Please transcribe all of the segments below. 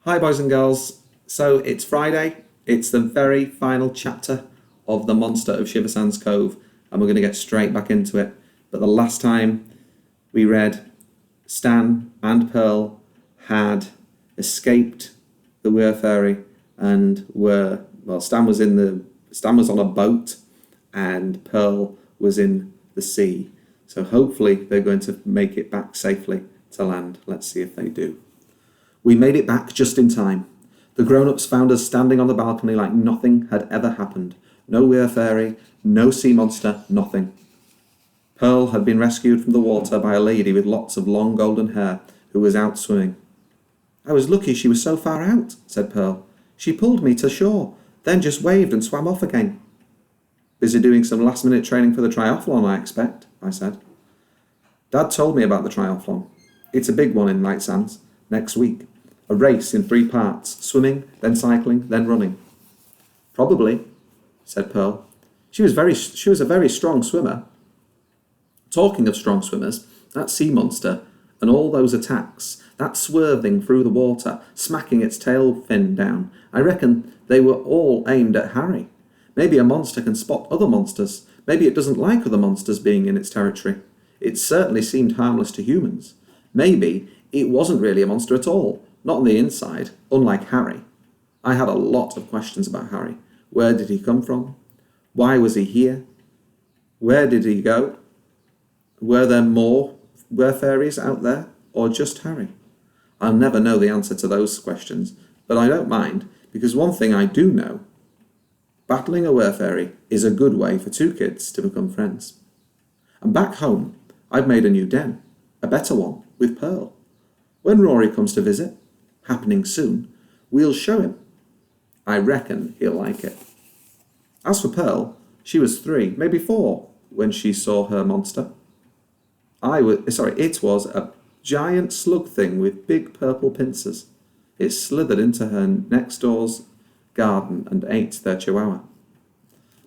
Hi, boys and girls. So it's Friday. It's the very final chapter of The Monster of Shiversands Cove, and we're going to get straight back into it. But the last time we read, Stan and Pearl had escaped the Were Fairy and Stan was on a boat and Pearl was in the sea. So hopefully they're going to make it back safely to land. Let's see if they do. We made it back just in time. The grown-ups found us standing on the balcony like nothing had ever happened. No Were Fairy, no sea monster, nothing. Pearl had been rescued from the water by a lady with lots of long golden hair who was out swimming. "I was lucky she was so far out," said Pearl. "She pulled me to shore, then just waved and swam off again." "Busy doing some last-minute training for the triathlon, I expect," I said. "Dad told me about the triathlon. It's a big one in White Sands, next week. A race in 3 parts, swimming, then cycling, then running." "Probably," said Pearl. She was a very strong swimmer. Talking of strong swimmers, that sea monster and all those attacks, that swerving through the water, smacking its tail fin down, I reckon they were all aimed at Harry. Maybe a monster can spot other monsters. Maybe it doesn't like other monsters being in its territory. It certainly seemed harmless to humans. Maybe it wasn't really a monster at all, not on the inside, unlike Harry. I had a lot of questions about Harry. Where did he come from? Why was he here? Where did he go? Were there more Were Fairies out there, or just Harry? I'll never know the answer to those questions, but I don't mind, because one thing I do know: battling a Were Fairy is a good way for 2 kids to become friends. And back home, I've made a new den, a better one, with Pearl. When Rory comes to visit, happening soon, we'll show him. I reckon he'll like it. As for Pearl, she was 3, maybe 4, when she saw her monster. It was a giant slug thing with big purple pincers. It slithered into her next door's garden and ate their chihuahua.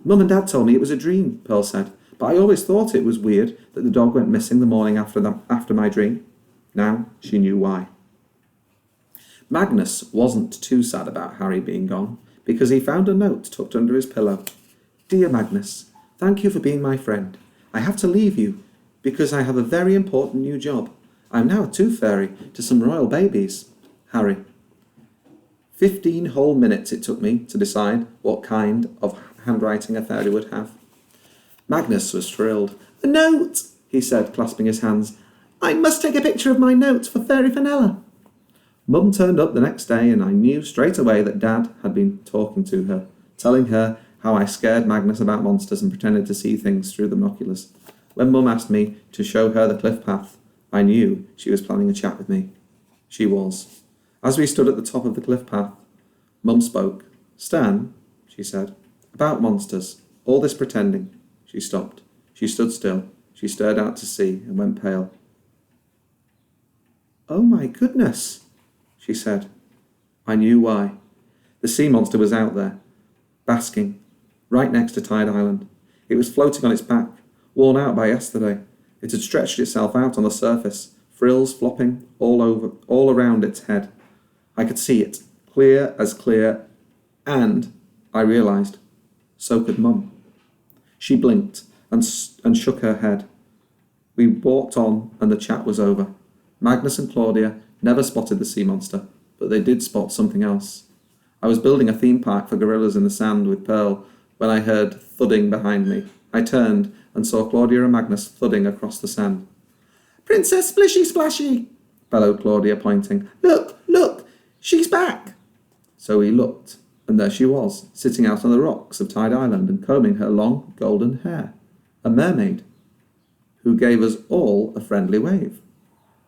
"Mum and Dad told me it was a dream," Pearl said, "but I always thought it was weird that the dog went missing the morning after my dream." Now she knew why. Magnus wasn't too sad about Harry being gone, because he found a note tucked under his pillow. "Dear Magnus, thank you for being my friend. I have to leave you, because I have a very important new job. I'm now a tooth fairy to some royal babies. Harry." 15 whole minutes it took me to decide what kind of handwriting a fairy would have. Magnus was thrilled. "A note," he said, clasping his hands. "I must take a picture of my note for Fairy Fenella." Mum turned up the next day, and I knew straight away that Dad had been talking to her, telling her how I scared Magnus about monsters and pretended to see things through the binoculars. When Mum asked me to show her the cliff path, I knew she was planning a chat with me. She was. As we stood at the top of the cliff path, Mum spoke. "Stan," she said, "about monsters, all this pretending." She stopped. She stood still. She stared out to sea and went pale. "Oh my goodness," she said. I knew why. The sea monster was out there, basking, right next to Tide Island. It was floating on its back, worn out by yesterday. It had stretched itself out on the surface, frills flopping all around its head. I could see it, clear, and I realised, so could Mum. She blinked and shook her head. We walked on, and the chat was over. Magnus and Claudia never spotted the sea monster, but they did spot something else. I was building a theme park for gorillas in the sand with Pearl when I heard thudding behind me. I turned and saw Claudia and Magnus thudding across the sand. "Princess Splishy Splashy!" bellowed Claudia, pointing. Look! She's back!" So we looked, and there she was, sitting out on the rocks of Tide Island and combing her long golden hair. A mermaid, who gave us all a friendly wave.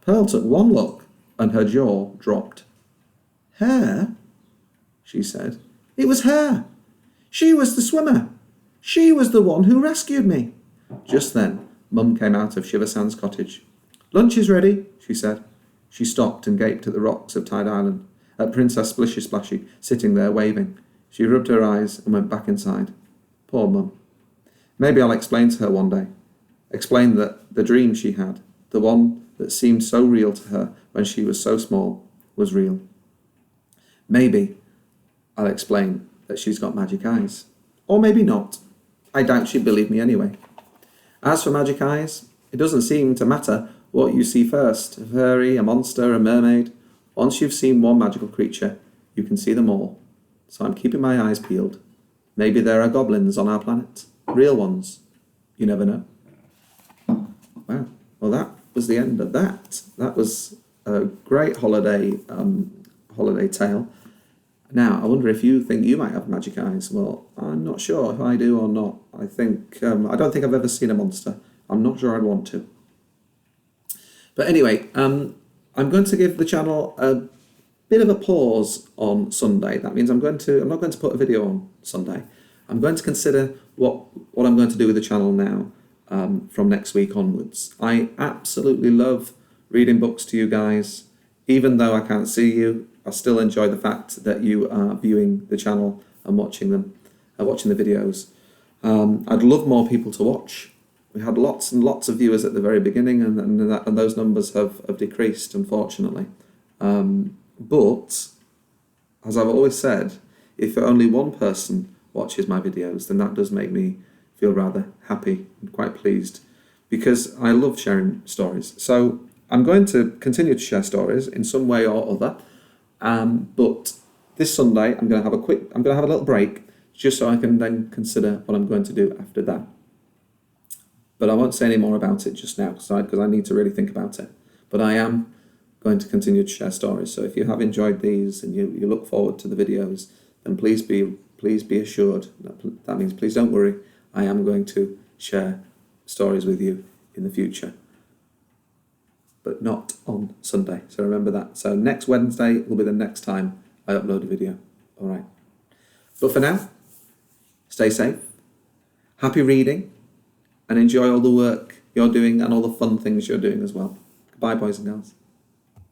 Pearl took one look, and her jaw dropped. "Hair?" she said. "It was her! She was the swimmer! She was the one who rescued me!" Just then, Mum came out of Shiversands cottage. "Lunch is ready," she said. She stopped and gaped at the rocks of Tide Island, at Princess Splishy Splashy sitting there waving. She rubbed her eyes and went back inside. Poor Mum. Maybe I'll explain to her one day. Explain that the dream she had, the one that seemed so real to her when she was so small, was real. maybe I'll explain that she's got magic eyes. Or maybe not. I doubt she'd believe me anyway. As for magic eyes, it doesn't seem to matter what you see first. A fairy, a monster, a mermaid. Once you've seen one magical creature, you can see them all. So I'm keeping my eyes peeled. Maybe there are goblins on our planet. Real ones. You never know. Wow. Well, that was the end of that. That was a great holiday tale. Now, I wonder if you think you might have magic eyes. Well, I'm not sure if I do or not. I don't think I've ever seen a monster. I'm not sure I'd want to. But anyway, I'm going to give the channel a bit of a pause on Sunday. That means I'm not going to put a video on Sunday. I'm going to consider what I'm going to do with the channel now from next week onwards. I absolutely love reading books to you guys. Even though I can't see you, I still enjoy the fact that you are viewing the channel and watching the videos. I'd love more people to watch. We had lots and lots of viewers at the very beginning, and those numbers have decreased, unfortunately. But, as I've always said, if only one person watches my videos, then that does make me feel rather happy and quite pleased, because I love sharing stories. So I'm going to continue to share stories in some way or other. But this Sunday, I'm going to have a little break, just so I can then consider what I'm going to do after that. But I won't say any more about it just now, because I need to really think about it. But I am going to continue to share stories. So if you have enjoyed these and you look forward to the videos, then please be assured. That means please don't worry. I am going to share stories with you in the future, but not on Sunday. So remember that. So next Wednesday will be the next time I upload a video. All right. But for now, stay safe, happy reading, and enjoy all the work you're doing and all the fun things you're doing as well. Goodbye, boys and girls.